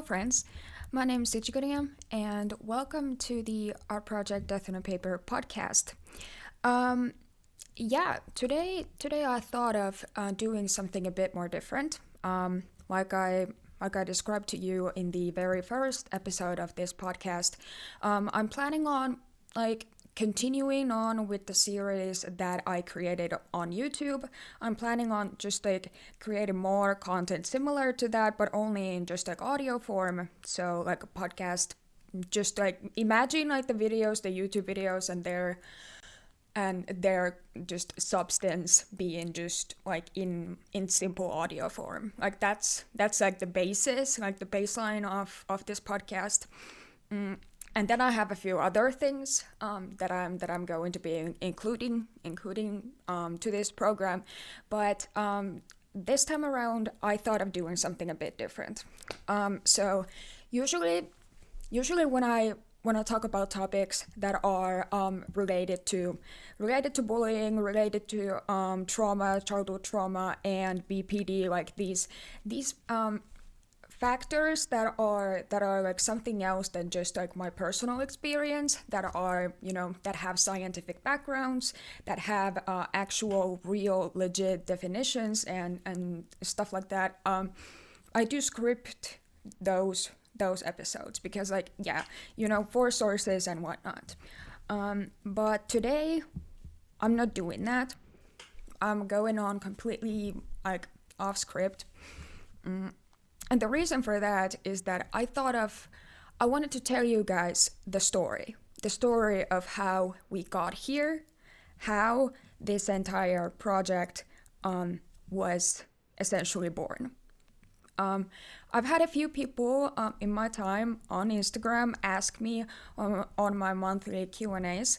friends, my name is cking and welcome to the Art Project Death on a Paper podcast. Um, today I thought of doing something a bit more different. Like I described to you in the very first episode of this podcast, I'm planning on like continuing on with the series that I created on YouTube. I'm planning on just like creating more content similar to that, but only in just like audio form. So like a podcast, just like imagine like the videos, the YouTube videos, and their just substance being just like in simple audio form. Like that's like the basis, like the baseline of this podcast. And then I have a few other things that I'm going to be including to this program, but this time around I thought of doing something a bit different. So usually when I talk about topics that are related to bullying, related to trauma, childhood trauma, and BPD, like these factors that are like something else than just like my personal experience, that are that have scientific backgrounds, that have actual real legit definitions and stuff like that. I do script those episodes because for sources and whatnot. But today I'm not doing that. I'm going on completely like off script. And the reason for that is that I wanted to tell you guys the story of how we got here, how this entire project was essentially born. I've had a few people in my time on Instagram ask me on my monthly Q&As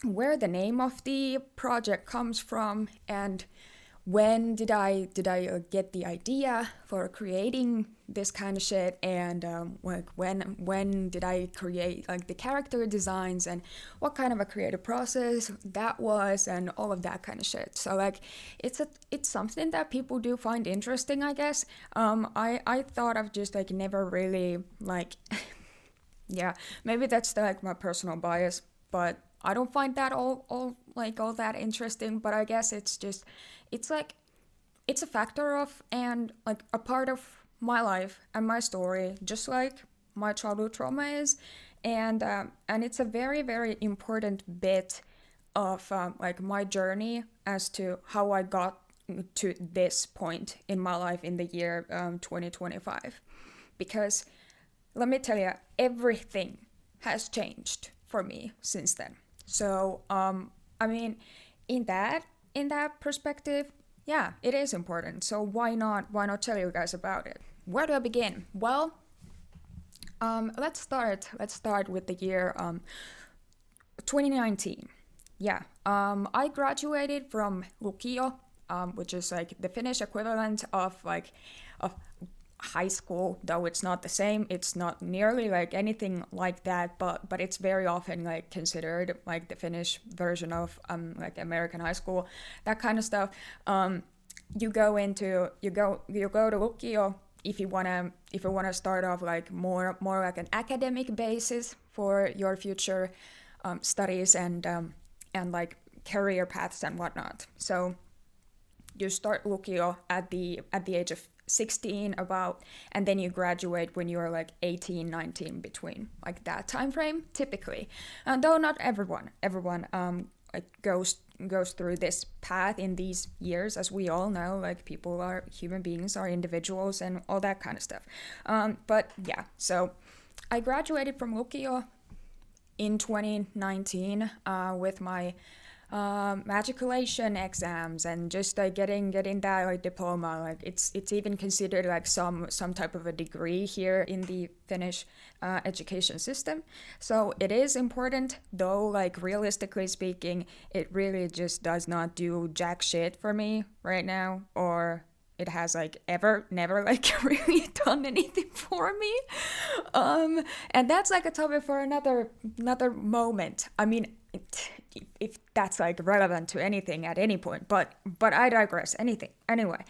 where the name of the project comes from, and when did I get the idea for creating this kind of shit, and when did I create like the character designs, and what kind of a creative process that was, and all of that kind of shit. So like it's something that people do find interesting, I guess. I thought of just like never really like yeah, maybe that's like my personal bias, but I don't find that all that interesting. But I guess it's a factor of and like a part of my life and my story, just like my childhood trauma is, and it's a very very important bit of like my journey as to how I got to this point in my life in the year 2025. Because let me tell you, everything has changed for me since then. So I mean, in that perspective, yeah, it is important. So why not tell you guys about it? Where do I begin? Well, let's start with the year 2019. Yeah, I graduated from lukio, which is like the Finnish equivalent of high school, though it's not the same. It's not nearly like anything like that, but it's very often like considered like the Finnish version of like American high school, that kind of stuff. You go to lukio if you wanna start off like more like an academic basis for your future studies and like career paths and whatnot. So you start lukio at the age of 16 about, and then you graduate when you're like 18, 19, between like that time frame typically. And though not everyone like goes through this path in these years, as we all know, like people are human beings, are individuals, and all that kind of stuff. But yeah, so I graduated from lukio in 2019 with my matriculation exams, and just like getting that like diploma. Like it's even considered like some type of a degree here in the Finnish education system. So it is important, though like realistically speaking, it really just does not do jack shit for me right now, or it has like never like really done anything for me. And that's like a topic for another moment. I mean, if that's like relevant to anything at any point, but I digress. Anyway,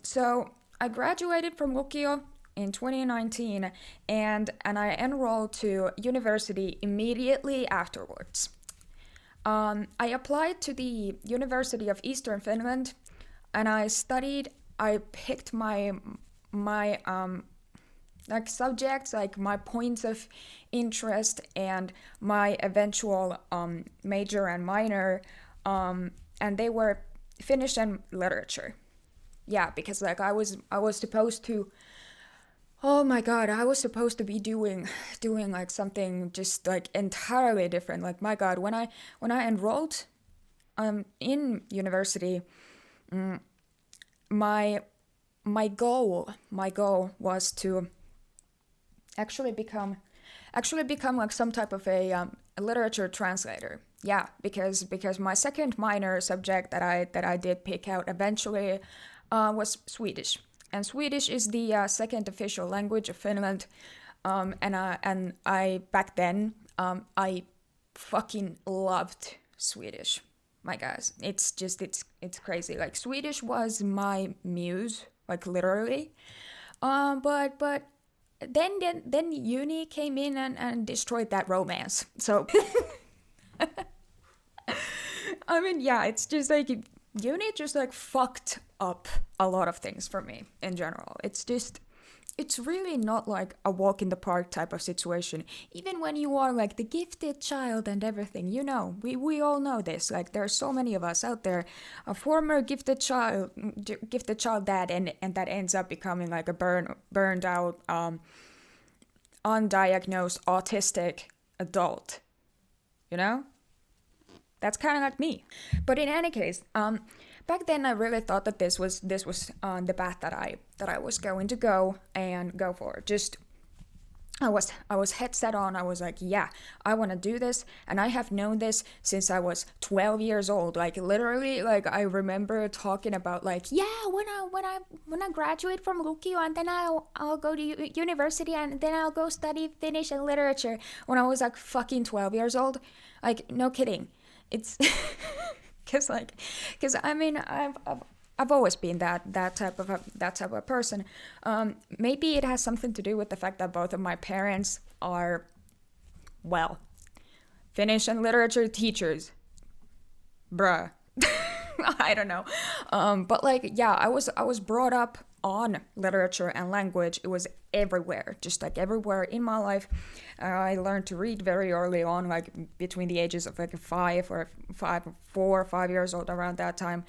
so I graduated from lukio in 2019, and I enrolled to university immediately afterwards. I applied to the University of Eastern Finland, and I studied. I picked my like subjects, like my points of interest, and my eventual major and minor, and they were Finnish and literature. Yeah, because like I was supposed to. Oh my god, I was supposed to be doing like something just like entirely different. Like my god, when I enrolled in university, my my goal was to actually become like some type of a literature translator. Yeah, because my second minor subject that I did pick out eventually was Swedish, and Swedish is the second official language of Finland. And I back then I fucking loved Swedish. My guys, it's crazy. Like Swedish was my muse, like literally. But then uni came in and destroyed that romance. So I mean, yeah, it's just like uni just like fucked up a lot of things for me in general. It's really not like a walk in the park type of situation. Even when you are like the gifted child and everything, you know, we all know this. Like there are so many of us out there, a former gifted child dad, and that ends up becoming like a burned out, undiagnosed autistic adult. You know, that's kind of like me. But in any case, back then I really thought that this was the path that I was going to go for. Just I was head set on. I was like, yeah, I want to do this, and I have known this since I was 12 years old. Like literally, like I remember talking about like, yeah, when I graduate from Lukio, and then I'll go to university, and then I'll go study Finnish and literature. When I was like fucking 12 years old, like no kidding, it's because I mean I've always been that type of a person. Maybe it has something to do with the fact that both of my parents are, well, Finnish and literature teachers. Bruh. I don't know. But like, yeah, I was brought up on literature and language. It was everywhere, just like everywhere in my life. I learned to read very early on, like between the ages of like 4 or 5 years old, around that time.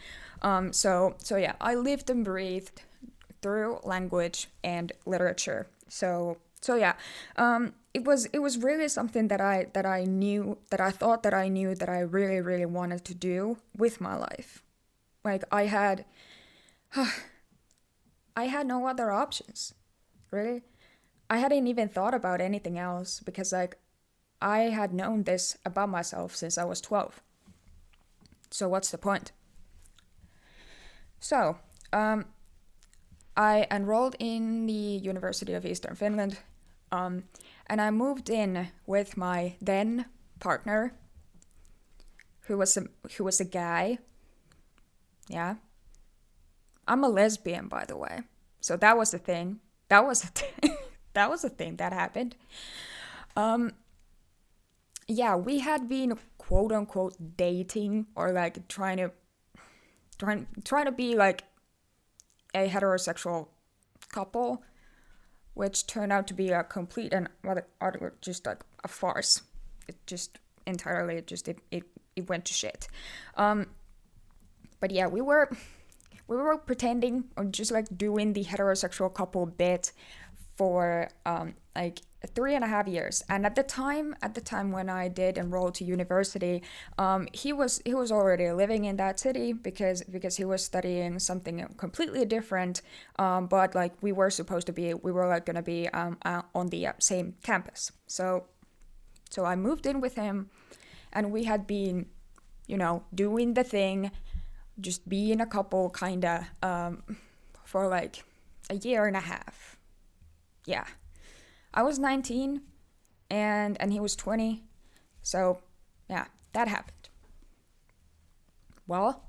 So yeah, I lived and breathed through language and literature. So yeah, it was really something that I thought that I knew that I really really wanted to do with my life. Like I had no other options, really. I hadn't even thought about anything else because like I had known this about myself since I was 12. So what's the point? So, I enrolled in the University of Eastern Finland, and I moved in with my then partner, who was a guy. Yeah, I'm a lesbian, by the way. So that was the thing. That was a that was a thing that happened. Yeah, we had been quote unquote dating, or like trying to be like a heterosexual couple, which turned out to be a complete and utter just like a farce. It just entirely it went to shit. But yeah, we were pretending, or just like doing the heterosexual couple bit for like 3.5 years. And at the time when I did enroll to university, he was already living in that city because he was studying something completely different. But like we were like gonna be on the same campus. So I moved in with him, and we had been, you know, doing the thing, just being a couple kinda for like 1.5 years. Yeah. I was 19 and he was 20. So, yeah, that happened. Well,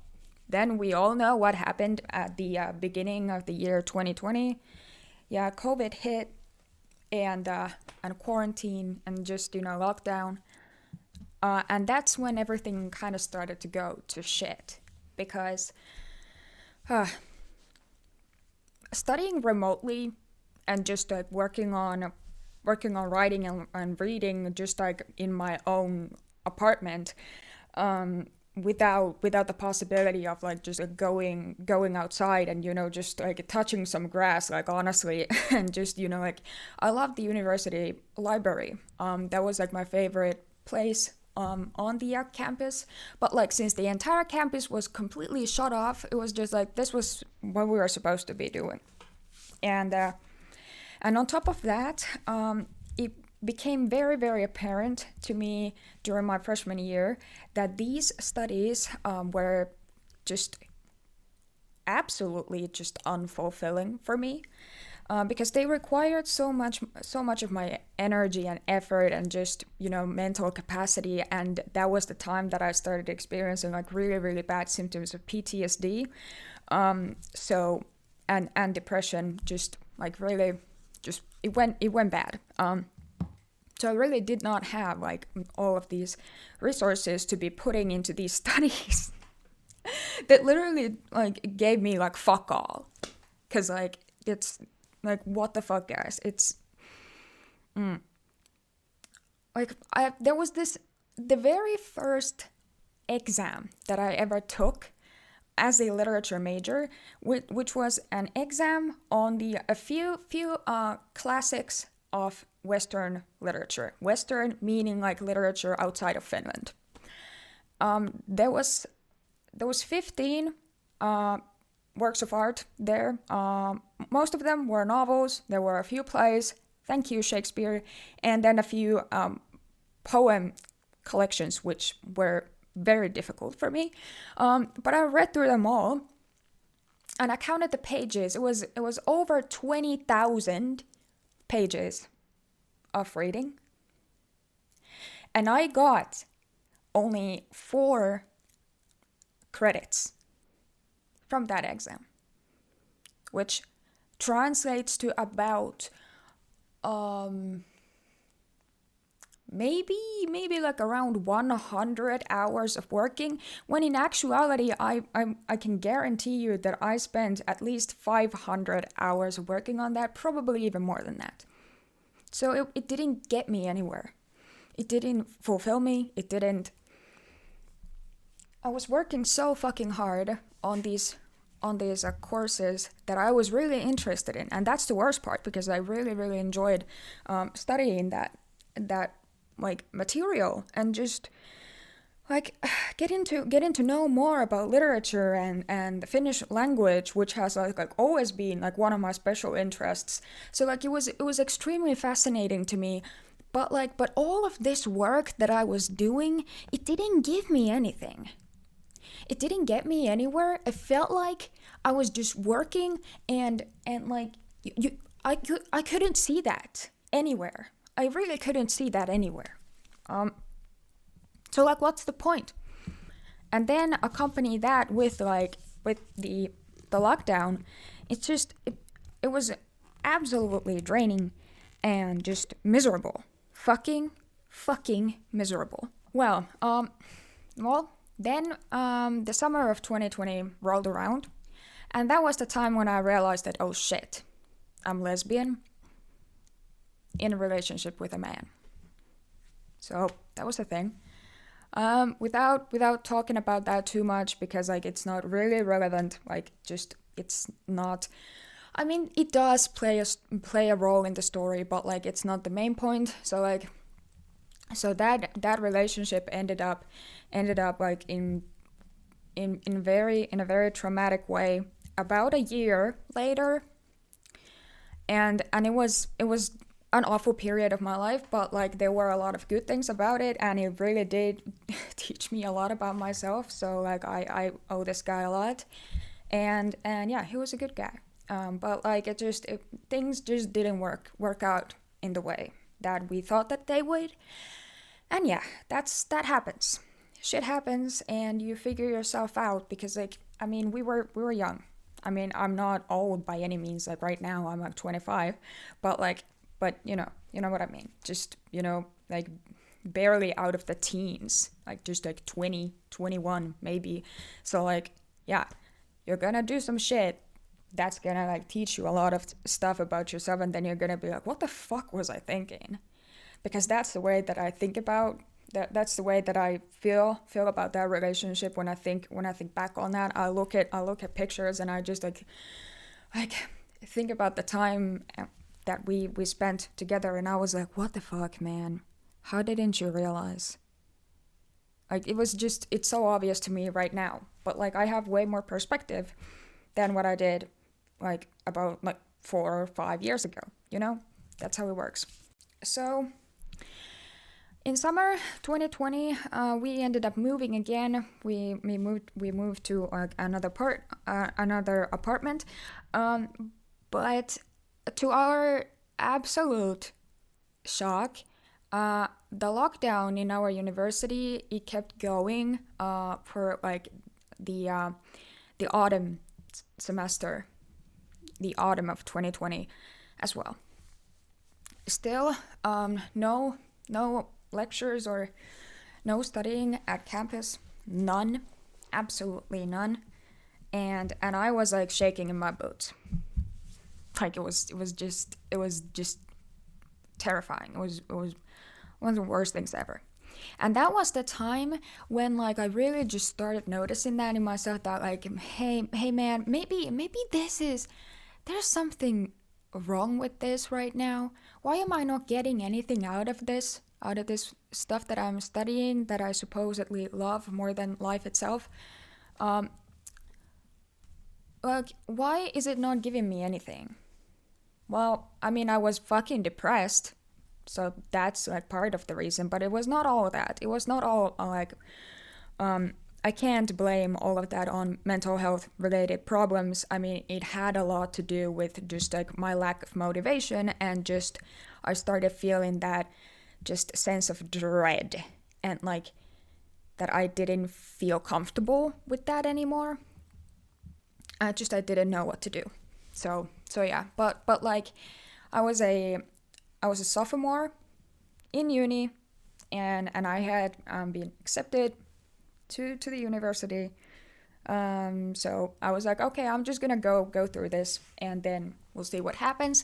then we all know what happened at the beginning of the year 2020. yeah, COVID hit, and quarantine and just lockdown, and that's when everything kind of started to go to shit, because uh, studying remotely and just like working on writing and reading just like in my own apartment, without the possibility of like just like going outside and just like touching some grass, like honestly. And just like I love the university library. That was like my favorite place on the campus. But like since the entire campus was completely shut off, it was just like this was what we were supposed to be doing. And on top of that, it became very, very apparent to me during my freshman year that these studies were just absolutely just unfulfilling for me, because they required so much of my energy and effort and just mental capacity. And that was the time that I started experiencing like really, really bad symptoms of PTSD, so and depression. Just like really, just it went bad. So I really did not have like all of these resources to be putting into these studies that literally like gave me like fuck all. Cause like it's like what the fuck, guys? It's like there was the very first exam that I ever took as a literature major, which was an exam on a few classics of Western literature. Western meaning like literature outside of Finland. There was 15 works of art there. Most of them were novels. There were a few plays. Thank you, Shakespeare, and then a few poem collections, which were very difficult for me. But I read through them all, and I counted the pages. It was over 20,000 pages of reading, and I got only 4 credits from that exam, which translates to about maybe like around 100 hours of working, when in actuality I can guarantee you that I spent at least 500 hours working on that, probably even more than that. So it didn't get me anywhere. It didn't fulfill me. I was working so fucking hard on these courses that I was really interested in, and that's the worst part, because I really, really enjoyed studying that like material, and just like getting to know more about literature and the Finnish language, which has like always been like one of my special interests. So like it was extremely fascinating to me. But all of this work that I was doing, it didn't give me anything. It didn't get me anywhere. It felt like I was just working, and like I couldn't see that anywhere. I really couldn't see that anywhere. So like, what's the point? And then accompany that with the lockdown. It was absolutely draining and just miserable. Fucking miserable. Well, then the summer of 2020 rolled around, and that was the time when I realized that, oh shit, I'm lesbian in a relationship with a man. So that was the thing. Without talking about that too much, because like it's not really relevant. Like just it's not. I mean, it does play a role in the story, but like it's not the main point. So that relationship ended up like in a very traumatic way about a year later, and it was an awful period of my life, but like there were a lot of good things about it, and it really did teach me a lot about myself. So like I owe this guy a lot, and yeah, he was a good guy. But like things just didn't work out in the way that we thought that they would. And yeah, that happens. Shit happens, and you figure yourself out, because like I mean we were young. I mean, I'm not old by any means. Like right now, I'm like 25, but like, but you know what I mean. Just, like barely out of the teens, like just like 20, 21 maybe. So like, yeah, you're gonna do some shit that's gonna like teach you a lot of stuff about yourself, and then you're gonna be like, what the fuck was I thinking? Because that's the way that I think about that's the way that I feel about that relationship when I think back on that. I look at pictures and I just like think about the time that we spent together, and I was like, what the fuck, man? How didn't you realize? Like it's so obvious to me right now, but like I have way more perspective than what I did like about like 4 or 5 years ago, That's how it works. So in summer 2020, we ended up moving again. We moved to another apartment, but to our absolute shock, the lockdown in our university, it kept going for like the autumn semester, the autumn of 2020 as well. Still, no lectures or no studying at campus, none, absolutely none, and I was like shaking in my boots. Like it was just terrifying. It was one of the worst things ever. And that was the time when like I really just started noticing that in myself, that like, hey man, maybe there's something wrong with this right now. Why am I not getting anything out of this stuff that I'm studying, that I supposedly love more than life itself? Like, why is it not giving me anything? Well, I mean, I was fucking depressed, so that's like part of the reason, but it was not all of that. It was not all like, I can't blame all of that on mental health related problems. I mean, it had a lot to do with just like my lack of motivation, and just I started feeling that just sense of dread, and like that I didn't feel comfortable with that anymore. I didn't know what to do. So yeah, but like I was a sophomore in uni, and I had been accepted to the university. So I was like, okay, I'm just gonna go through this, and then we'll see what happens.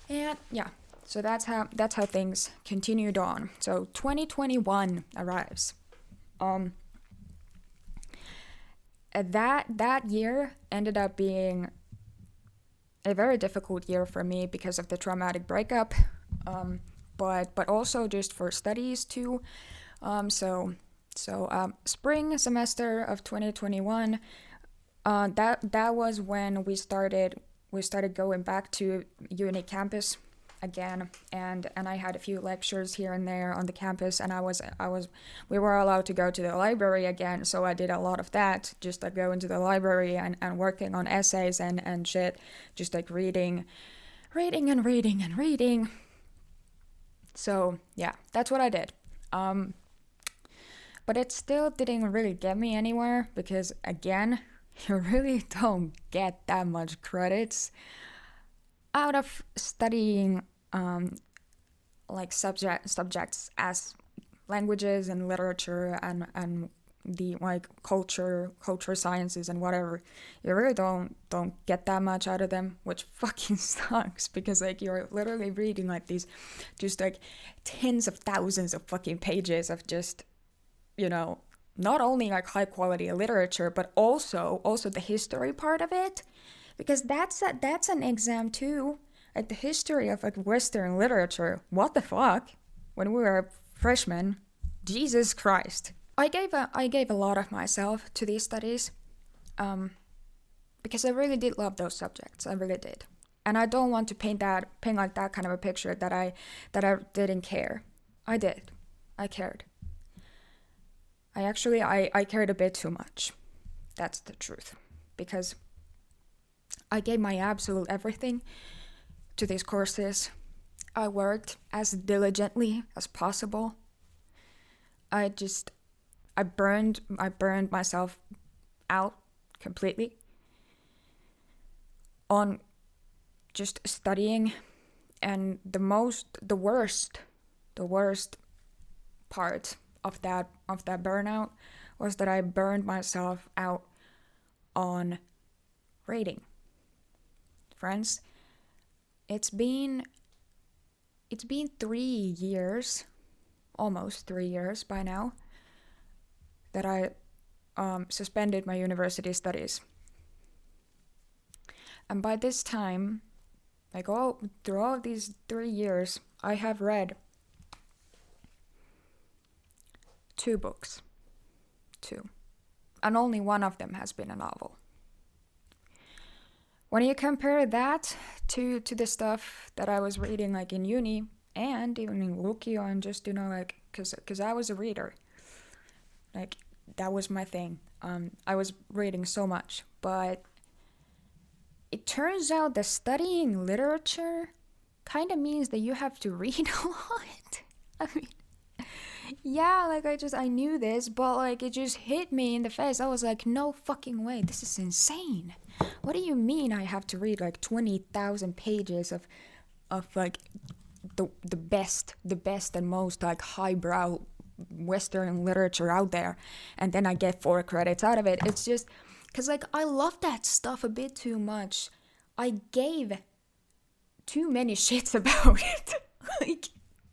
And yeah, so that's how things continued on. So 2021 arrives. That year ended up being a very difficult year for me because of the traumatic breakup, but also just for studies too. Spring semester of 2021, that was when we started going back to uni campus again, and I had a few lectures here and there on the campus, and we were allowed to go to the library again, so I did a lot of that, just like going to the library and working on essays and shit, just like reading. So yeah, that's what I did. But it still didn't really get me anywhere, because again, you really don't get that much credits out of studying like subjects as languages and literature and the like culture sciences and whatever. You really don't get that much out of them, which fucking sucks, because like you're literally reading like these just like tens of thousands of fucking pages of just, not only like high quality literature, but also the history part of it, because that's an exam too. Like the history of like Western literature. What the fuck? When we were freshmen, Jesus Christ. I gave a lot of myself to these studies, because I really did love those subjects. I really did, and I don't want to paint like that kind of a picture that I didn't care. I did. I cared. I cared a bit too much. That's the truth, because I gave my absolute everything to these courses. I worked as diligently as possible. I burned myself out completely. on just studying, and the worst part of that burnout was that I burned myself out on reading. Friends, it's been 3 years, almost 3 years by now, that I suspended my university studies. And by this time, through all these 3 years, I have read 2 books. 2. And only one of them has been a novel. When you compare that to the stuff that I was reading like in uni and even in Lukio, and just, because I was a reader. Like, that was my thing. I was reading so much, but it turns out that studying literature kind of means that you have to read a lot. I mean, yeah, I knew this, but it just hit me in the face. I was like, no fucking way, this is insane. What do you mean I have to read 20,000 pages of the best and most highbrow Western literature out there, and then I get 4 credits out of it? It's just because I love that stuff a bit too much. I gave too many shits about it.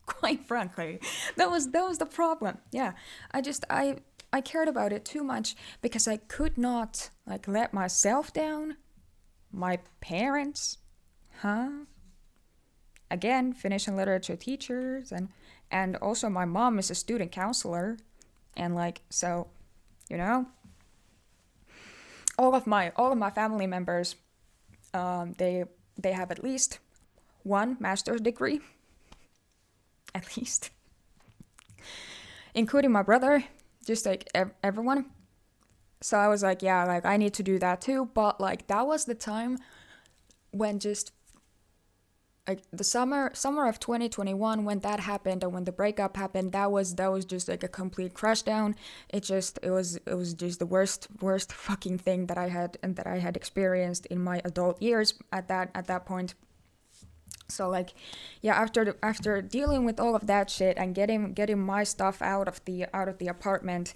Quite frankly, that was the problem. Yeah, I cared about it too much because I could not let myself down, my parents, again, Finnish and literature teachers, and also my mom is a student counselor, and so, all of my family members, they have at least one master's degree, at least, including my brother, just everyone. So I was yeah, I need to do that too. But that was the time when just the summer of 2021, when that happened, and when the breakup happened, that was just a complete crash down. It was just the worst fucking thing that I had experienced in my adult years at that point. So yeah, after dealing with all of that shit and getting my stuff out of the apartment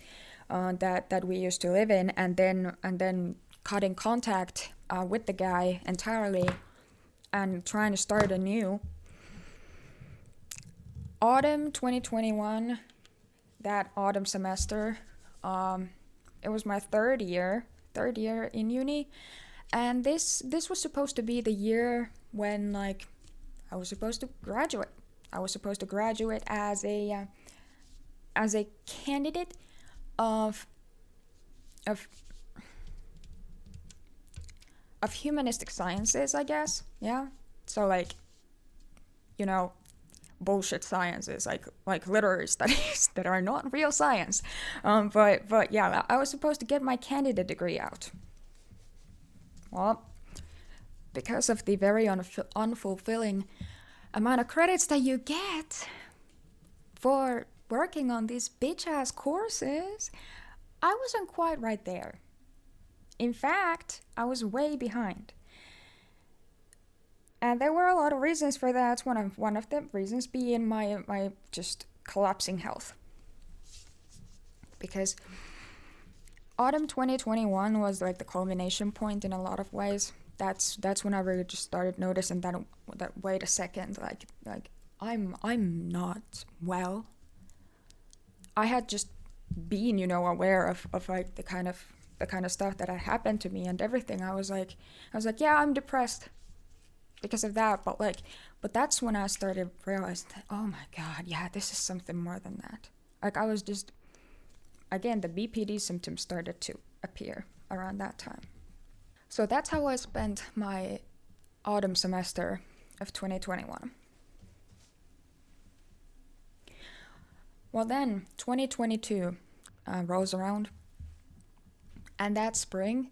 that we used to live in, and then cutting contact with the guy entirely and trying to start anew, autumn 2021, that autumn semester, it was my third year in uni, and this was supposed to be the year when I was supposed to graduate. I was supposed to graduate as a candidate of humanistic sciences, I guess. Yeah. So bullshit sciences, like literary studies that are not real science. But yeah, I was supposed to get my candidate degree out. Well, because of the very unfulfilling amount of credits that you get for working on these bitch-ass courses, I wasn't quite right there. In fact, I was way behind. And there were a lot of reasons for that. One of the reasons being my just collapsing health. Because autumn 2021 was the culmination point in a lot of ways. That's when I really just started noticing that wait a second, I'm not well. I had just been, aware of the kind of stuff that had happened to me and everything. I was like, yeah, I'm depressed because of that, but that's when I started realizing that, oh my god, yeah, this is something more than that. I was just, again, the BPD symptoms started to appear around that time. So that's how I spent my autumn semester of 2021. Well, then 2022 rolls around, and that spring,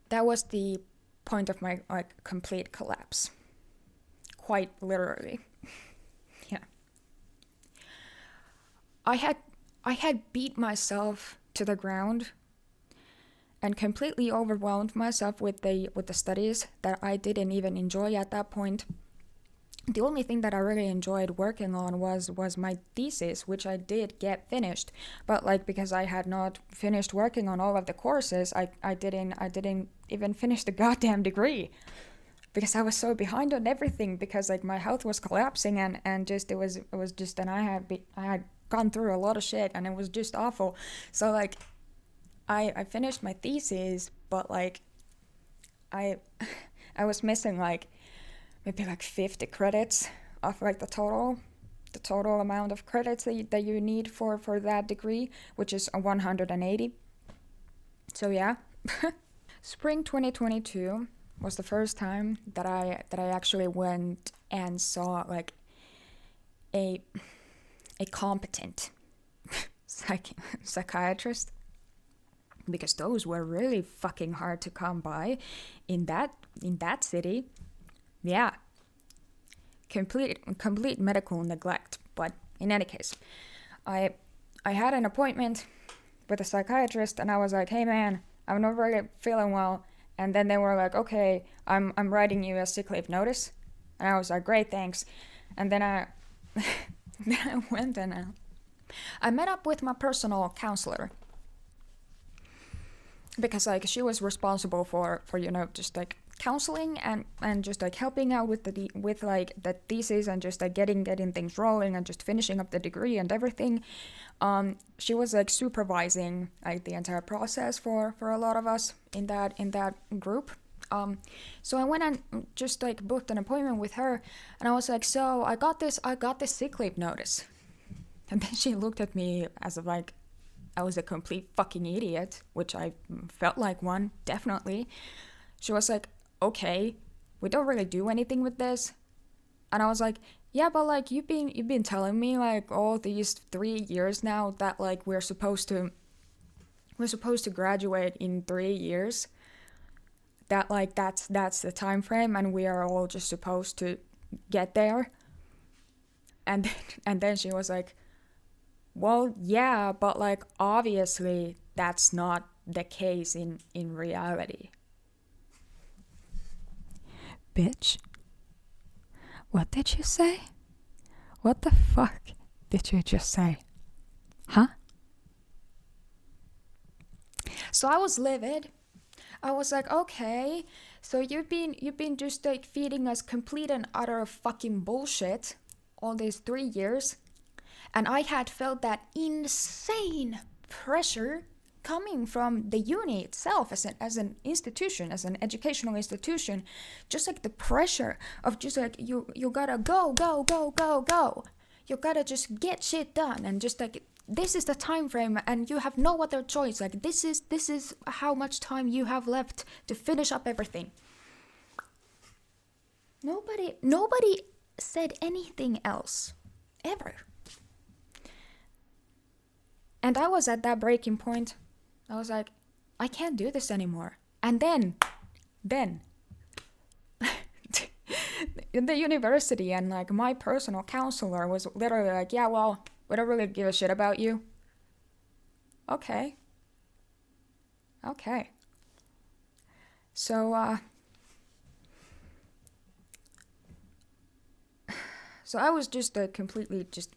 that was the point of my complete collapse, quite literally. Yeah, I had beat myself to the ground, and completely overwhelmed myself with the studies that I didn't even enjoy at that point. The only thing that I really enjoyed working on was my thesis, which I did get finished, but like because I had not finished working on all of the courses, I didn't even finish the goddamn degree because I was so behind on everything, because like my health was collapsing, and just it was just, and I had gone through a lot of shit, and it was just awful. So like I finished my thesis, but like I was missing like maybe like 50 credits of like the total amount of credits that you need for that degree, which is 180. So yeah. Spring 2022 was the first time that I actually went and saw like a competent psychiatrist, because those were really fucking hard to come by in that city. Yeah. Complete medical neglect. But in any case, I had an appointment with a psychiatrist, and I was like, hey man, I'm not really feeling well. And then they were like, okay, I'm writing you a sick leave notice. And I was like, great, thanks. And then I went and I met up with my personal counselor, because like she was responsible for just like counseling and just like helping out with the thesis, and just like getting things rolling, and just finishing up the degree and everything. She was like supervising like the entire process for a lot of us in that group. So I went and just like booked an appointment with her, and I was like, so I got this sick leave notice. And then she looked at me as if like I was a complete fucking idiot, which I felt like one, definitely. She was like, okay, we don't really do anything with this. And I was like, yeah, but like you've been telling me like all these 3 years now that like we're supposed to graduate in 3 years. That like that's the time frame, and we are all just supposed to get there. And then she was like, well, yeah, but like obviously that's not the case in reality. Bitch, what did you say? What the fuck did you just say? Huh? So I was livid. I was like, okay, so you've been just like feeding us complete and utter fucking bullshit all these 3 years. And I had felt that insane pressure coming from the uni itself as an institution, as an educational institution. Just like the pressure of just like you gotta go. You gotta just get shit done, and just like this is the time frame, and you have no other choice. Like this is how much time you have left to finish up everything. Nobody said anything else ever. And I was at that breaking point. I was like, I can't do this anymore. And then in the university, and like my personal counselor was literally like, yeah, well, we don't really give a shit about you. Okay. So I was just completely just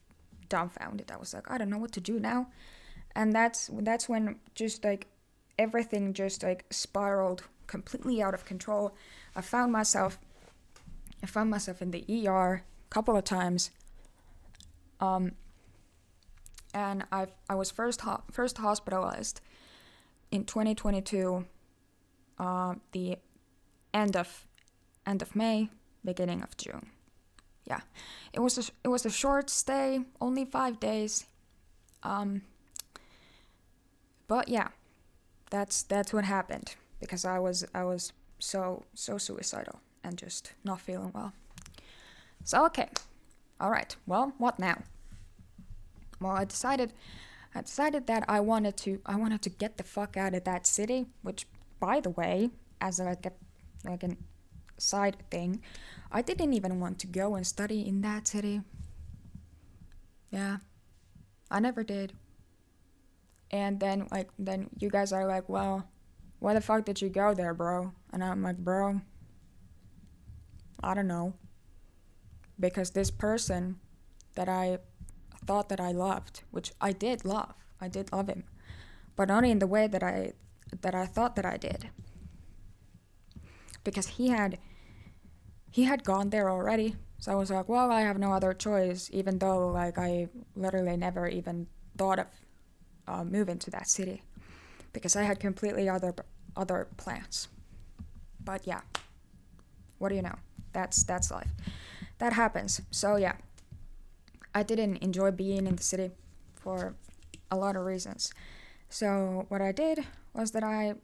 dumbfounded. I was like, I don't know what to do now. And that's when just like everything just like spiraled completely out of control. I found myself in the ER a couple of times. And I was first hospitalized in 2022, the end of May, beginning of June. Yeah, it was a short stay, only 5 days. But yeah, that's what happened, because I was so suicidal and just not feeling well. So okay, all right. Well, what now? Well, I decided that I wanted to get the fuck out of that city. Which, by the way, as like a side thing, I didn't even want to go and study in that city. Yeah, I never did. And then you guys are like, well, why the fuck did you go there, bro? And I'm like, bro, I don't know. Because this person that I thought that I loved, which I did love him, but not in the way that I thought that I did. Because he had gone there already. So I was like, well, I have no other choice, even though like I literally never even thought of moving to that city, because I had completely other plans. But yeah, what do you know? That's life. That happens. So yeah, I didn't enjoy being in the city for a lot of reasons. So what I did was that I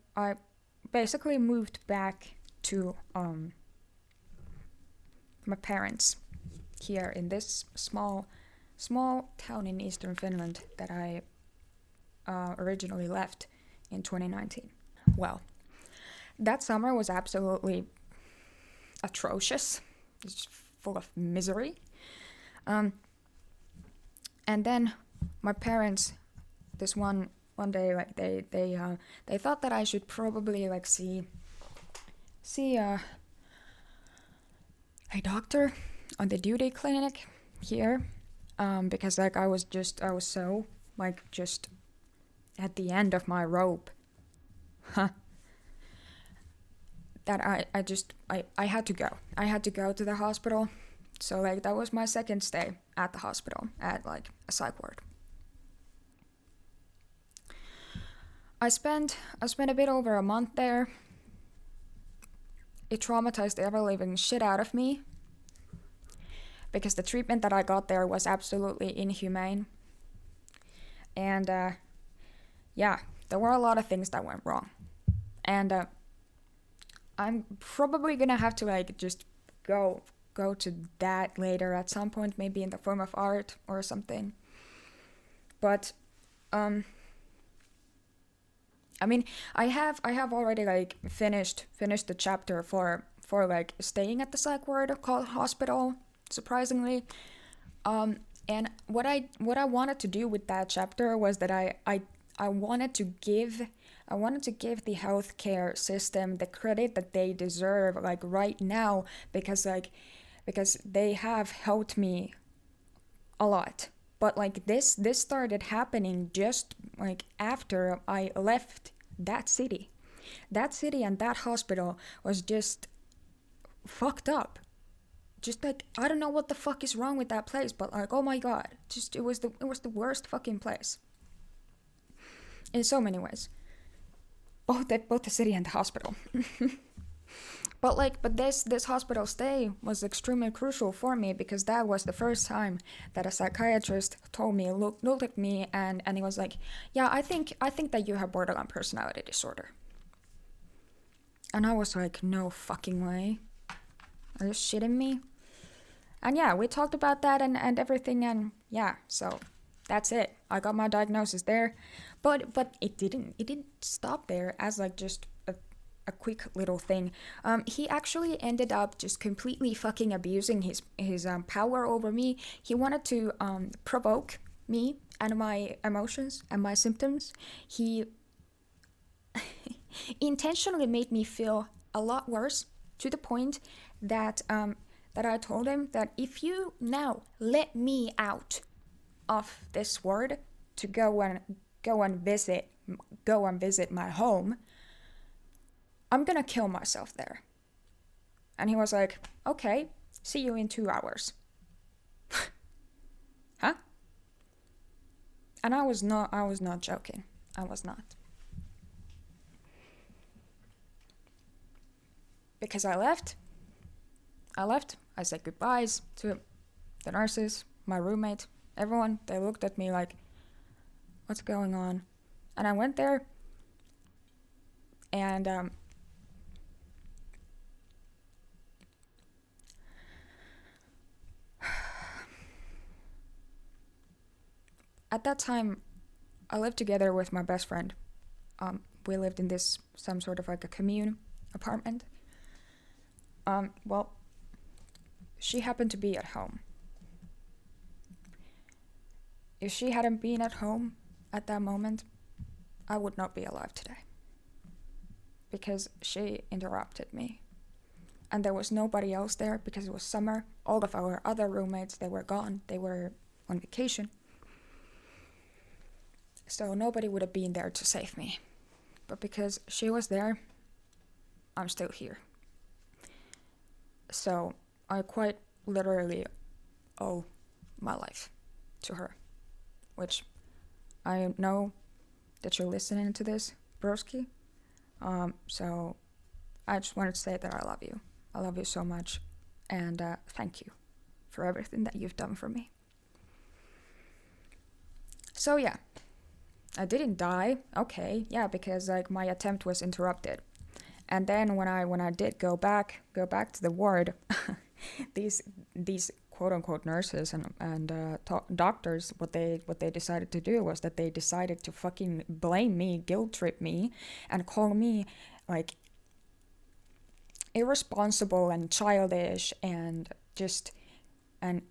basically moved back to my parents here in this small town in eastern Finland that I originally left in 2019. Well, that summer was absolutely atrocious. It's full of misery. And then my parents, this one day, like they thought that I should probably like see a doctor on the duty clinic here, because like I was so like just at the end of my rope, that I had to go. I had to go to the hospital. So like that was my second stay at the hospital at like a psych ward. I spent a bit over a month there. It traumatized the ever-living shit out of me, because the treatment that I got there was absolutely inhumane. And yeah, there were a lot of things that went wrong. And I'm probably gonna have to like just go to that later at some point, maybe in the form of art or something. But I mean, I have already like finished the chapter for like staying at the psych ward called hospital, surprisingly. And what I wanted to do with that chapter was that I wanted to give the healthcare system the credit that they deserve, like right now, because they have helped me a lot. But like this started happening just like after I left that city. That city and that hospital was just fucked up. Just like, I don't know what the fuck is wrong with that place, but like, oh my god, just it was the worst fucking place. In so many ways. Both the city and the hospital. But this hospital stay was extremely crucial for me, because that was the first time that a psychiatrist looked at me and he was like, yeah, I think that you have borderline personality disorder. And I was like, no fucking way. Are you shitting me? And yeah, we talked about that and everything, and yeah, so that's it. I got my diagnosis there. But it didn't stop there as like just a quick little thing. He actually ended up just completely fucking abusing his power over me. He wanted to provoke me and my emotions and my symptoms. He intentionally made me feel a lot worse, to the point that I told him that if you now let me out of this ward to go and visit my home, I'm gonna kill myself there. And he was like, okay, see you in 2 hours. Huh? And I was not joking. I was not. Because I left, I said goodbyes to the nurses, my roommate, everyone. They looked at me like, what's going on? And I went there, and at that time, I lived together with my best friend. We lived in this some sort of like a commune apartment. Well, she happened to be at home. If she hadn't been at home at that moment, I would not be alive today. because she interrupted me. And there was nobody else there because it was summer. All of our other roommates, they were gone. They were on vacation. So nobody would have been there to save me. But because she was there, I'm still here. So I quite literally owe my life to her. Which I know that you're listening to this, broski. So I just wanted to say that I love you. I love you so much. And thank you for everything that you've done for me. So yeah, I didn't die. Okay, yeah, because like my attempt was interrupted. And then when I did go back to the ward, these quote unquote nurses and doctors, what they decided to do was that they decided to fucking blame me, guilt trip me, and call me like irresponsible and childish and just and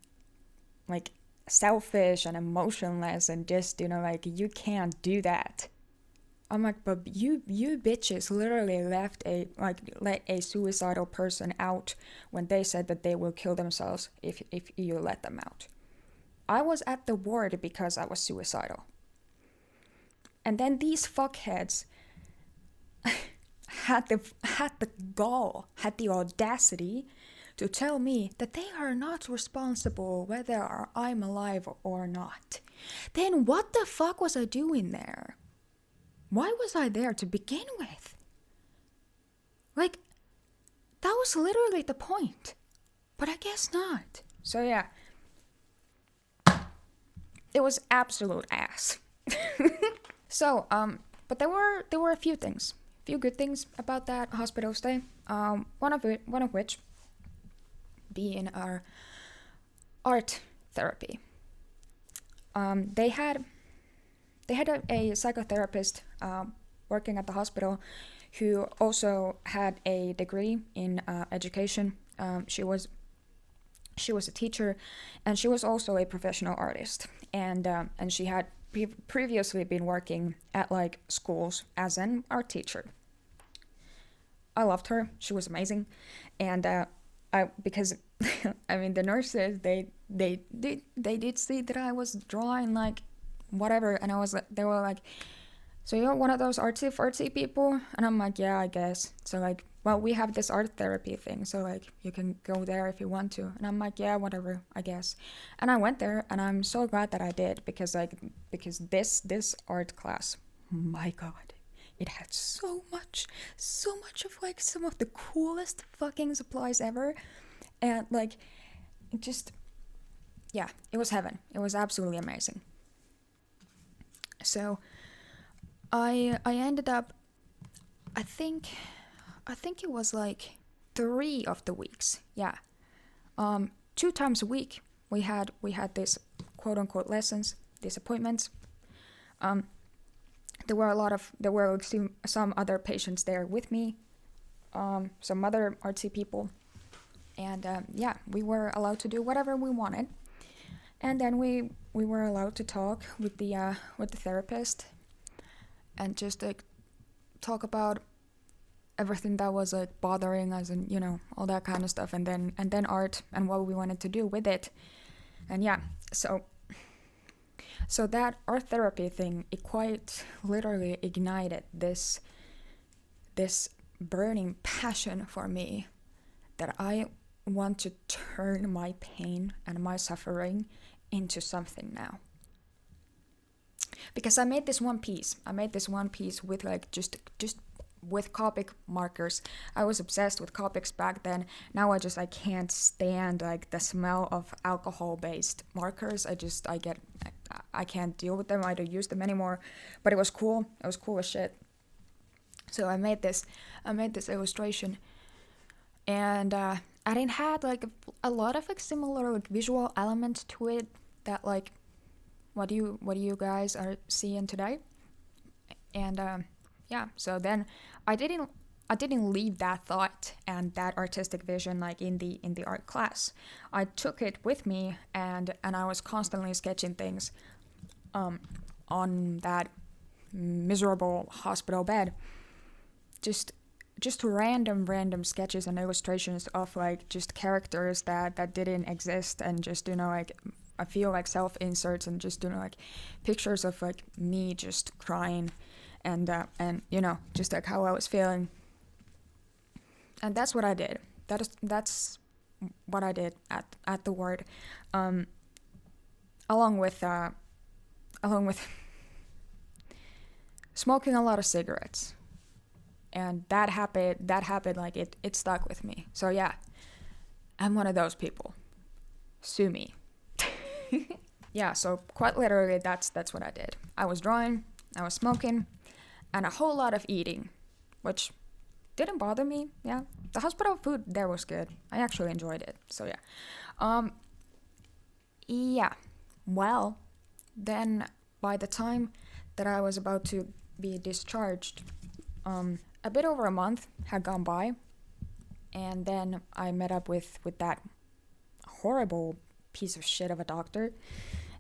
like selfish and emotionless and just, you know, like, you can't do that. I'm like, but you bitches literally let a suicidal person out when they said that they will kill themselves if you let them out. I was at the ward because I was suicidal. And then these fuckheads had the gall, had the audacity to tell me that they are not responsible whether I'm alive or not. Then what the fuck was I doing there? Why was I there to begin with? Like, that was literally the point. But I guess not. So yeah. It was absolute ass. So, but there were a few things. A few good things about that hospital stay. One of which being our art therapy. They had a psychotherapist working at the hospital who also had a degree in education. She was a teacher, and she was also a professional artist. And she had previously been working at like schools as an art teacher. I loved her. She was amazing, and because I mean the nurses they did see that I was drawing like whatever, and they were like, so you're one of those artsy people? And I'm like, yeah, I guess. So like, well, we have this art therapy thing, so like you can go there if you want to. And I'm like, yeah, whatever, I guess. And I went there, and I'm so glad that I did, because this art class, my god, it had so much of like some of the coolest fucking supplies ever. And like, just, yeah, it was heaven. It was absolutely amazing. So I ended up, I think it was like 3 of the weeks. Yeah. 2 times a week we had this quote unquote lessons, these appointments. There were some other patients there with me, some other artsy people, and yeah, we were allowed to do whatever we wanted. And then we were allowed to talk with the therapist, and just like talk about everything that was like bothering us, and you know, all that kind of stuff, and then art and what we wanted to do with it. And yeah, so that art therapy thing, it quite literally ignited this burning passion for me that I want to turn my pain and my suffering into something now. Because I made this one piece with like just with Copic markers. I was obsessed with Copics back then. Now I can't stand like the smell of alcohol-based markers. I can't deal with them. I don't use them anymore. But it was cool. It was cool as shit. So I made this illustration, and I didn't had like a lot of like similar like visual elements to it that like what you guys are seeing today. And yeah, so then I didn't leave that thought and that artistic vision like in the art class. I took it with me, and I was constantly sketching things on that miserable hospital bed, just just random sketches and illustrations of like just characters that didn't exist, and just, you know, like I feel like self inserts, and just, you know, like pictures of like me just crying, and you know, just like how I was feeling. And that's what I did. That's what I did at the ward, along with smoking a lot of cigarettes. And that happened like it stuck with me. So yeah, I'm one of those people. Sue me. Yeah, so quite literally that's what I did. I was drawing, I was smoking, and a whole lot of eating, which didn't bother me. Yeah, the hospital food there was good. I actually enjoyed it. So yeah, yeah. Well, then by the time that I was about to be discharged, a bit over a month had gone by, and then I met up with that horrible piece of shit of a doctor,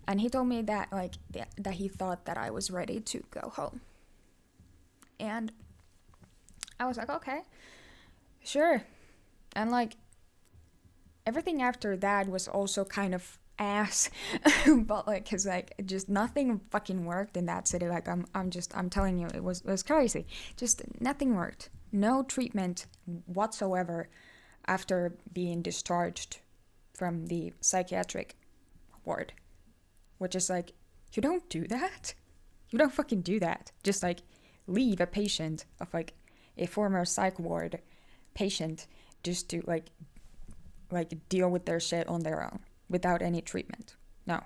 and he told me that like that he thought that I was ready to go home. And I was like, okay, sure. And like everything after that was also kind of ass, but like, cause like just nothing fucking worked in that city. Like I'm telling you, it was crazy. Just nothing worked. No treatment whatsoever after being discharged from the psychiatric ward, which is like, you don't do that. You don't fucking do that. Just like leave a patient of like a former psych ward patient just to like deal with their shit on their own without any treatment. No.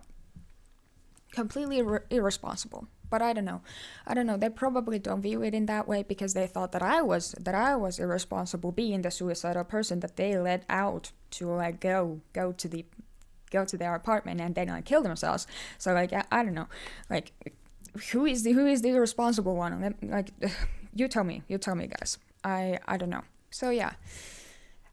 Completely irresponsible. But I don't know. They probably don't view it in that way because they thought that I was irresponsible, being the suicidal person that they let out to like go to their apartment and then like kill themselves. So like I don't know. Like who is the irresponsible one? Like you tell me, guys. I don't know. So yeah.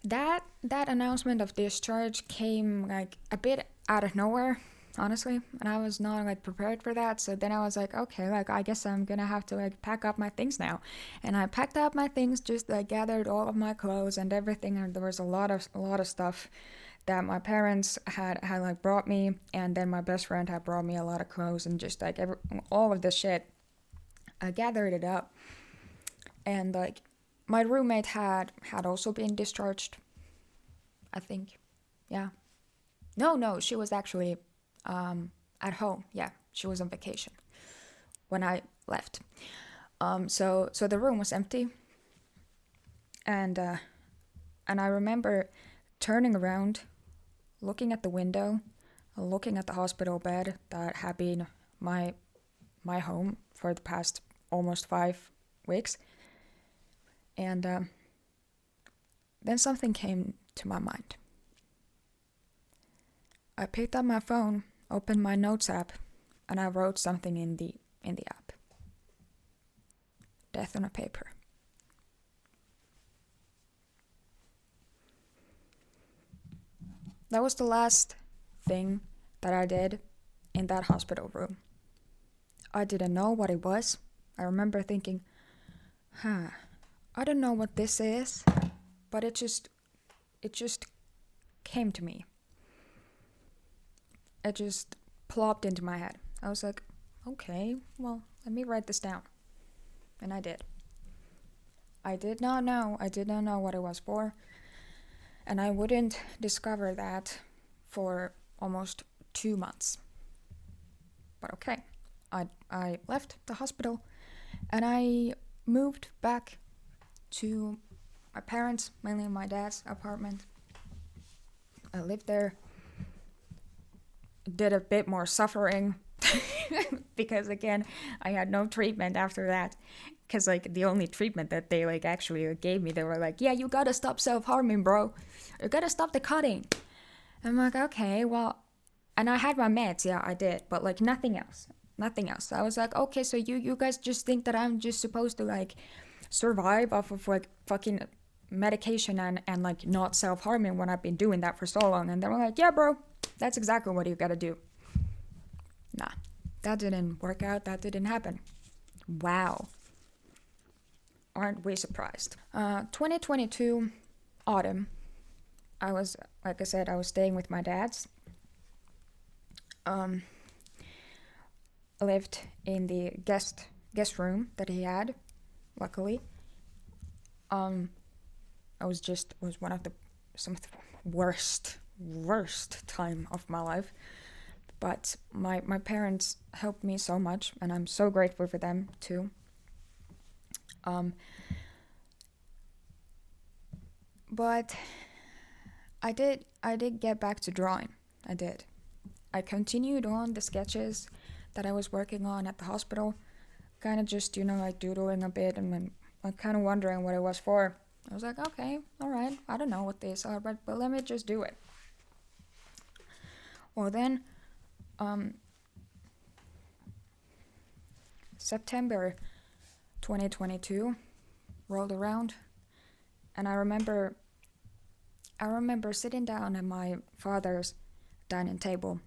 That announcement of discharge came like a bit out of nowhere, honestly, and I was not like prepared for that. So then I was like, okay, like I guess I'm gonna have to like pack up my things now. And I packed up my things, just like gathered all of my clothes and everything, and there was a lot of stuff that my parents had like brought me, and then my best friend had brought me a lot of clothes, and just like all of this shit. I gathered it up, and like my roommate had also been discharged, I think. Yeah. No, she was actually at home. Yeah, she was on vacation when I left. So the room was empty, and I remember turning around, looking at the window, looking at the hospital bed that had been my home for the past almost 5 weeks. And then something came to my mind. I picked up my phone, opened my notes app, and I wrote something in the app. Death on a paper. That was the last thing that I did in that hospital room. I didn't know what it was. I remember thinking, I don't know what this is, but it just came to me. It just plopped into my head. I was like, okay, well, let me write this down. And I did. I did not know what it was for. And I wouldn't discover that for almost 2 months. But okay, I left the hospital and I moved back to my parents, mainly my dad's apartment. I lived there, did a bit more suffering because again, I had no treatment after that. Because like the only treatment that they like actually gave me, they were like, yeah, you gotta stop self-harming, bro. You gotta stop the cutting. I'm like, okay, well, and I had my meds, yeah, I did, but like nothing else. So I was like, okay, so you guys just think that I'm just supposed to like survive off of like fucking medication and like not self-harming when I've been doing that for so long. And they were like, yeah, bro, that's exactly what you gotta do. Nah, that didn't work out. That didn't happen. Wow. aren't we surprised? 2022 autumn, I was, like I said, I was staying with my dad's. Lived in the guest room that he had, luckily. I was one of the worst time of my life. But my parents helped me so much, and I'm so grateful for them too. But I did get back to drawing. I did. I continued on the sketches that I was working on at the hospital, kind of just, like doodling a bit, and then like kind of wondering what it was for. I was like, okay, all right, I don't know what these are, but let me just do it. Well, then, September 2022 rolled around, and I remember sitting down at my father's dining table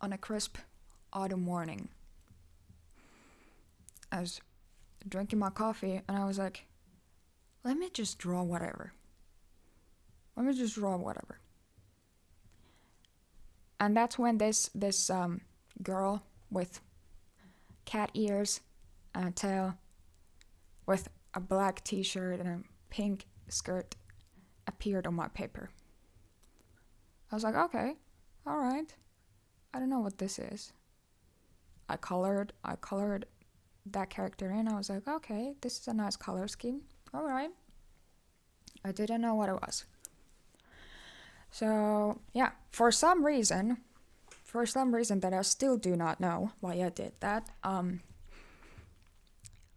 on a crisp autumn morning. I was drinking my coffee, and I was like, let me just draw whatever. And that's when this girl with cat ears and a tail, with a black t-shirt and a pink skirt, appeared on my paper. I was like, okay, all right. I don't know what this is. I colored that character in. I was like, okay, this is a nice color scheme. All right. I didn't know what it was. So, yeah, for some reason that I still do not know why I did that,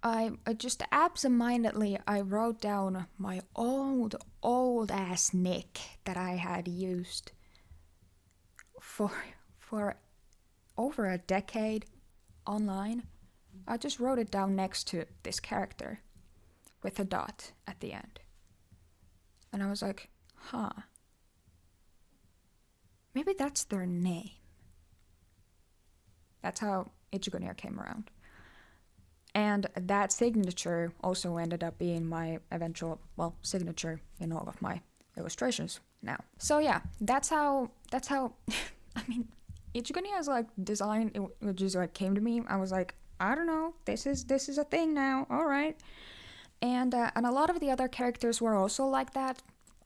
I just absentmindedly I wrote down my old ass nick that I had used for over a decade online. I just wrote it down next to this character with a dot at the end. And I was like, maybe that's their name. That's how Ichigo came around. And that signature also ended up being my eventual, signature in all of my illustrations now. So yeah, that's how I mean, Ichigo like design, it just like came to me. I was like, I don't know, this is a thing now, all right. And a lot of the other characters were also like that.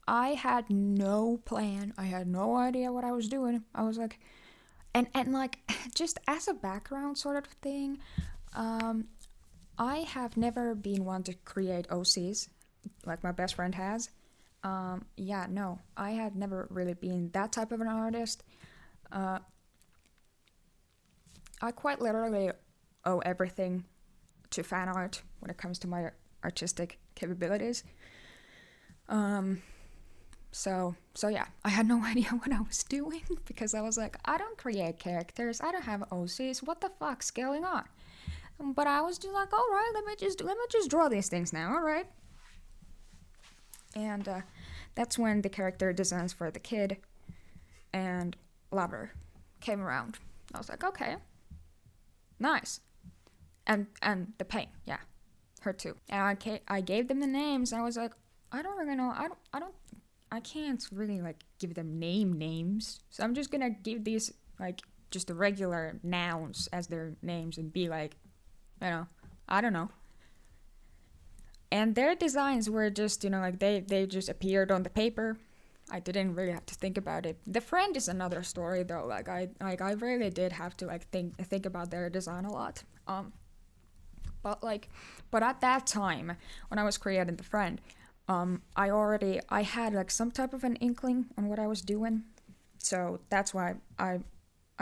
I had no plan. I had no idea what I was doing. I was like, and like, just as a background sort of thing, I have never been one to create OCs like my best friend has. I had never really been that type of an artist. I quite literally owe everything to fan art when it comes to my artistic capabilities. So yeah, I had no idea what I was doing because I was like, I don't create characters, I don't have OCs, what the fuck's going on? But I was just like, all right, let me just draw these things now, all right. And that's when the character designs for the kid and Lover came around. I was like, okay, nice. And the paint, yeah, her too. And I gave them the names. I was like, I don't really know. I can't really like give them names. So I'm just gonna give these like just the regular nouns as their names and be like, I don't know. And their designs were just, like they just appeared on the paper. I didn't really have to think about it. The friend is another story though. Like I really did have to like think about their design a lot. But at that time when I was creating the friend, I had like some type of an inkling on what I was doing. So that's why I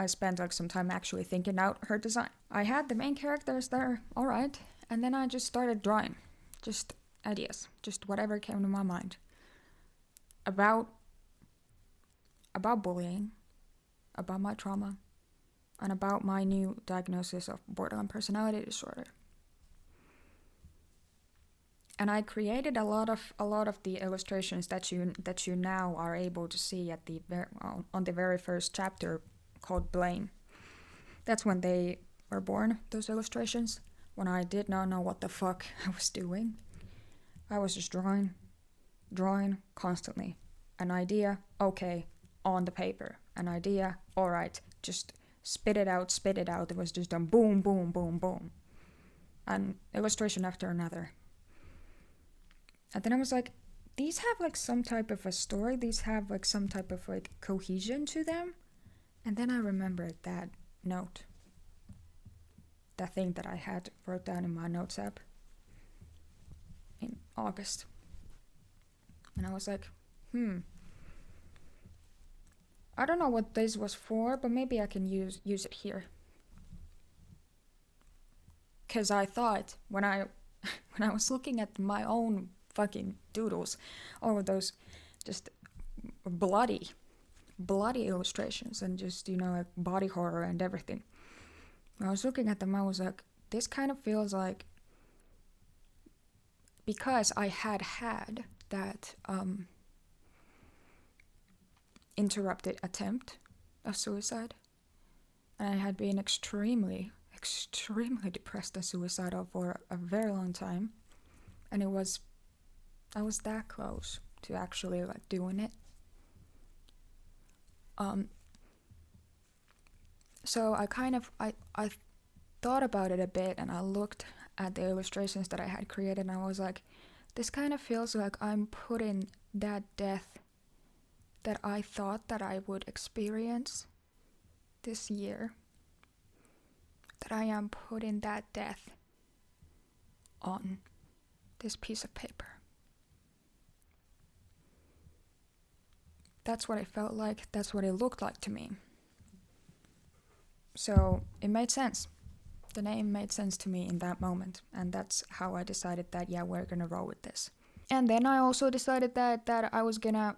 spent like some time actually thinking out her design. I had the main characters there, all right, and then I just started drawing, just ideas, just whatever came to my mind about bullying, about my trauma, and about my new diagnosis of borderline personality disorder. And I created a lot of the illustrations that you now are able to see at on the very first chapter called Blame. That's when they were born, those illustrations, when I did not know what the fuck I was doing. I was just drawing constantly. An idea, okay, on the paper. An idea, alright, just spit it out. It was just a boom, boom, boom, boom. An illustration after another. And then I was like, these have like some type of a story, these have like some type of like cohesion to them. And then I remembered that note. That thing that I had wrote down in my notes app in August. And I was like, I don't know what this was for, but maybe I can use it here. Cause I thought when I was looking at my own fucking doodles, all of those just bloody illustrations and just, like body horror and everything. When I was looking at them, I was like, this kind of feels like, because I had that interrupted attempt of suicide, and I had been extremely depressed and suicidal for a very long time, and I was that close to actually like doing it. So I thought about it a bit, and I looked at the illustrations that I had created, and I was like, this kind of feels like I'm putting that death that I thought that I would experience this year, that I am putting that death on this piece of paper. That's what it felt like, that's what it looked like to me. So it made sense. The name made sense to me in that moment, and that's how I decided that we're gonna roll with this. And then I also decided that I was gonna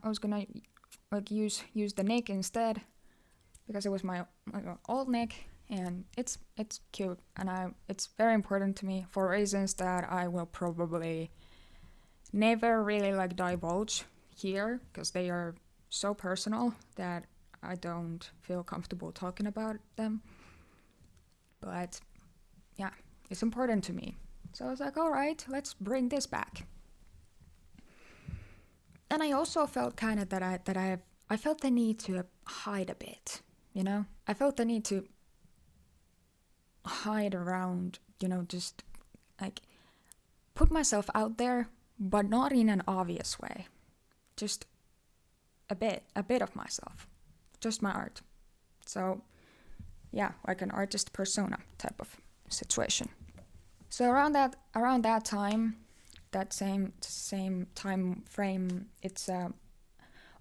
like use the nick instead, because it was my old nick, and it's cute, and it's very important to me for reasons that I will probably never really like divulge here, because they are so personal that I don't feel comfortable talking about them. But yeah, it's important to me. So I was like, all right, let's bring this back. And I also felt kind of that I felt the need to hide a bit, I felt the need to hide around, just like put myself out there, but not in an obvious way. Just a bit of myself, just my art. So yeah, like an artist persona type of situation. So around that time, that same time frame, it's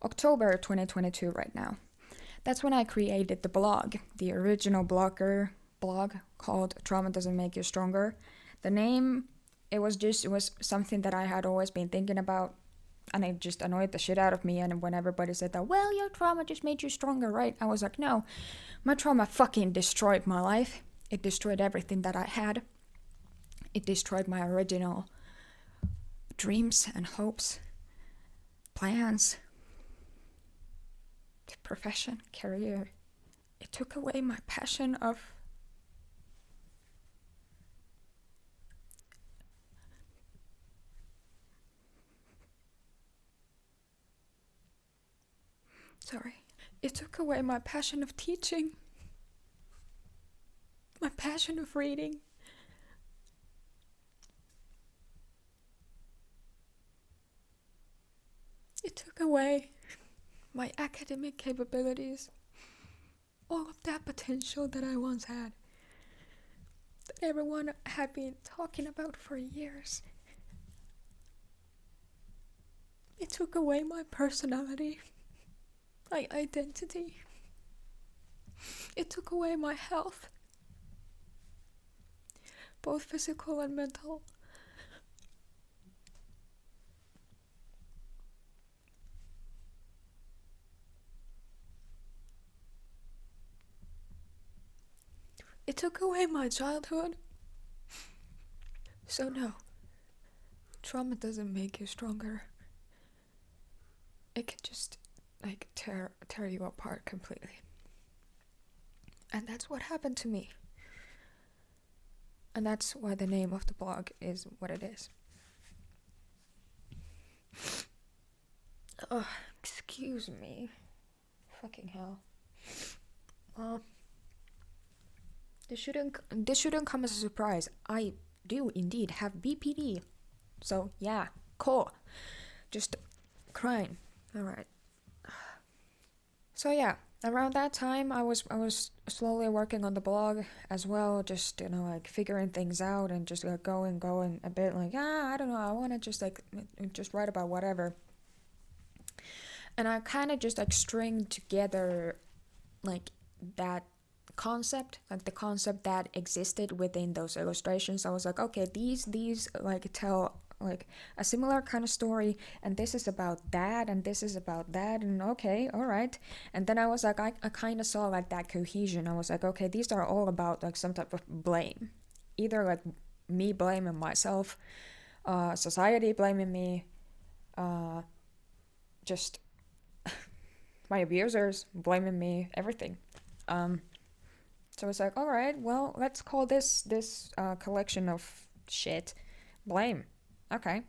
October 2022 right now. That's when I created the blog, the original blog called Trauma Doesn't Make You Stronger. The name, it was something that I had always been thinking about, and it just annoyed the shit out of me. And when everybody said that, well, your trauma just made you stronger, right? I was like, no, my trauma fucking destroyed my life. It destroyed everything that I had. It destroyed my original dreams and hopes, plans, profession, career. It took away my passion of It took away my passion of teaching, my passion of reading. It took away my academic capabilities, all of that potential that I once had, that everyone had been talking about for years. It took away my personality, my identity. It took away my health, both physical and mental. It took away my childhood. So no, trauma doesn't make you stronger. It can just tear you apart completely. And that's what happened to me. And that's why the name of the blog is what it is. Oh, excuse me. Fucking hell. Well, this shouldn't come as a surprise. I do indeed have BPD. So yeah, cool. Just crying. Alright. So yeah, around that time I was slowly working on the blog as well, just like figuring things out and just like going a bit like I don't know, I wanna just write about whatever. And I kinda just like string together like that concept, like the concept that existed within those illustrations. I was like, okay, these like tell like a similar kind of story, and this is about that, and this is about that, and okay, all right. And then I was like, I kind of saw like that cohesion. I was like, okay, these are all about like some type of blame, either like me blaming myself, society blaming me, just my abusers blaming me, everything. So it's like, all right, well, let's call this collection of shit blame. Okay.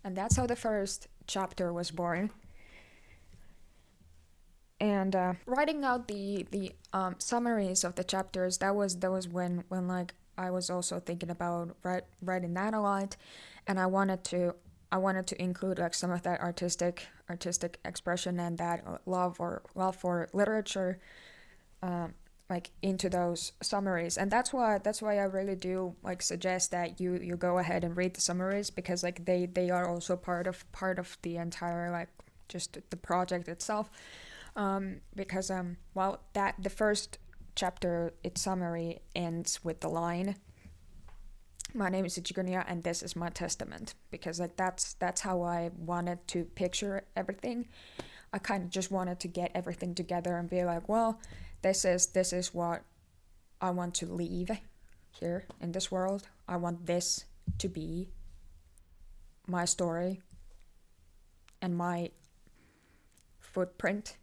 And that's how the first chapter was born. And writing out the summaries of the chapters, that was when like I was also thinking about writing that a lot, and I wanted to include like some of that artistic expression and that love for literature, like into those summaries. And that's why I really do like suggest that you go ahead and read the summaries, because like they are also part of the entire like just the project itself. Because well, that the first chapter, its summary ends with the line, "My name is Ichigunya and this is my testament," because like that's how I wanted to picture everything. I kind of just wanted to get everything together and be like, well, this is what I want to leave here in this world. I want this to be my story and my footprint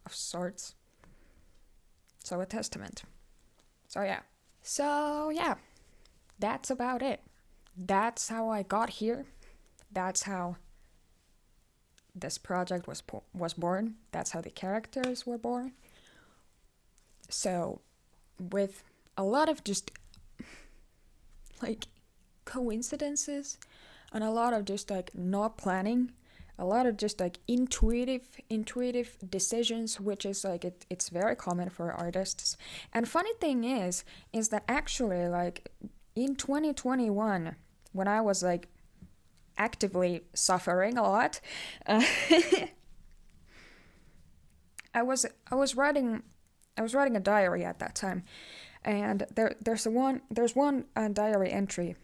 of sorts. So a testament. So yeah, that's about it. That's how I got here. That's how this project was born. That's how the characters were born. So with a lot of just like coincidences and a lot of just like not planning, a lot of just like intuitive decisions, which is like it's very common for artists. And funny thing is that actually like in 2021, when I was like actively suffering a lot, I was writing a diary at that time, and there's one diary entry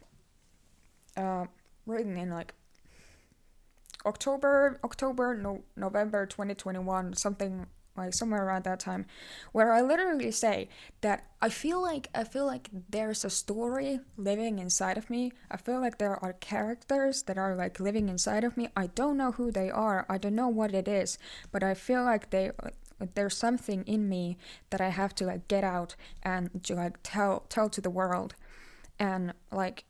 written in like November 2021, something like somewhere around that time, where I literally say that I feel like there's a story living inside of me. I feel like there are characters that are like living inside of me. I don't know who they are. I don't know what it is, but I feel like there's something in me that I have to like get out and to like tell to the world, and like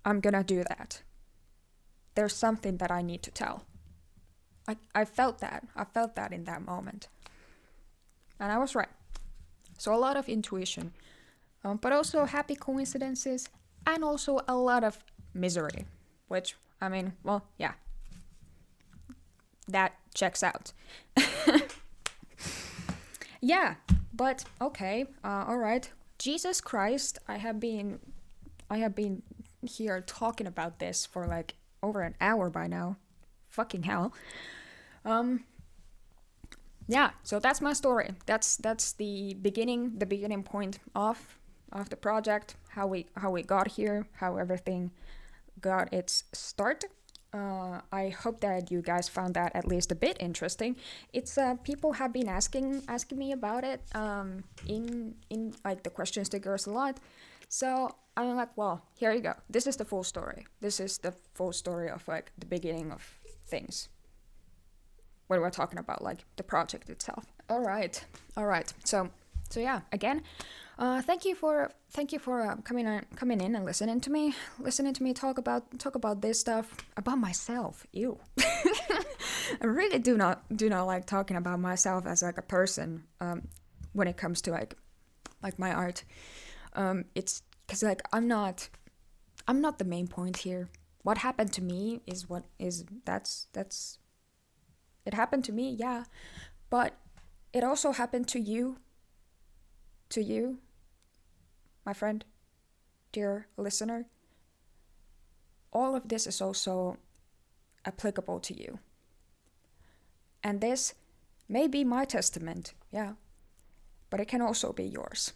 I'm gonna do that. There's something that I need to tell. I felt that in that moment, and I was right. So a lot of intuition, but also happy coincidences, and also a lot of misery, which I mean, well, yeah, that checks out. Yeah, but okay, all right. Jesus Christ, I have been here talking about this for like over an hour by now. Fucking hell. Yeah, so that's my story. That's the beginning point of the project, how we got here, how everything got its start. I hope that you guys found that at least a bit interesting. It's people have been asking me about it in like the question stickers a lot. So I'm like, well, here you go. This is the full story. This is the full story of like the beginning of things. When we're talking about like the project itself. All right. So So yeah, again, thank you for coming in and listening to me talk about this stuff about myself. Ew. I really do not like talking about myself as like a person when it comes to like my art. It's because like I'm not the main point here. What happened to me is what is that's it happened to me, yeah, but it also happened to you, my friend, dear listener. All of this is also applicable to you. And this may be my testament, yeah, but it can also be yours.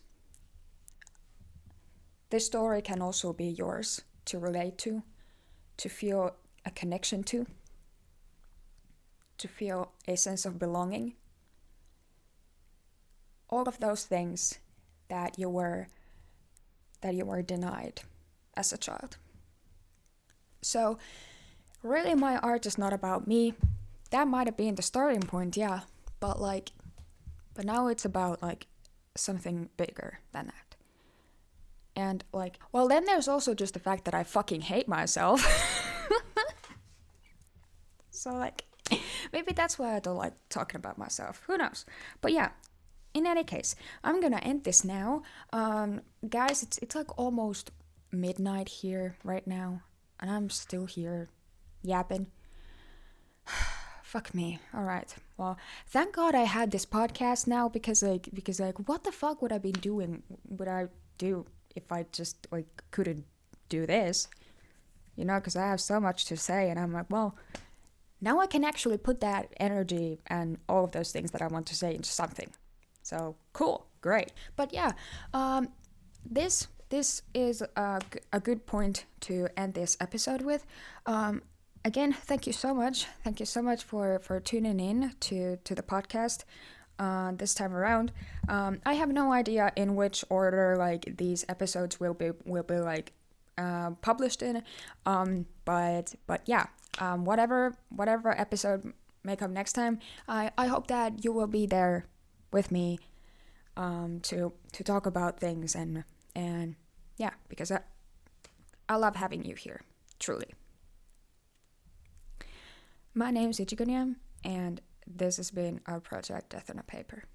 This story can also be yours to relate to feel a connection to feel a sense of belonging. All of those things that you were denied as a child. So really my art is not about me. That might have been the starting point, yeah, but now it's about like something bigger than that. And like, well, then there's also just the fact that I fucking hate myself. So like, maybe that's why I don't like talking about myself. Who knows? But yeah, in any case, I'm gonna end this now. Guys, it's like almost midnight here right now, and I'm still here yapping. Fuck me. All right. Well, thank God I had this podcast now because what the fuck would I be doing? Would I do if I just like couldn't do this? You know, because I have so much to say, and I'm like, well, now I can actually put that energy and all of those things that I want to say into something. So cool, great. But yeah, this is a good point to end this episode with. Again, thank you so much. Thank you so much for tuning in to the podcast this time around. I have no idea in which order like these episodes will be like published in. But yeah, whatever episode may come next time, I hope that you will be there with me to talk about things and yeah, because I love having you here, truly. My name is Ichigoniam, and this has been our project Death on a Paper.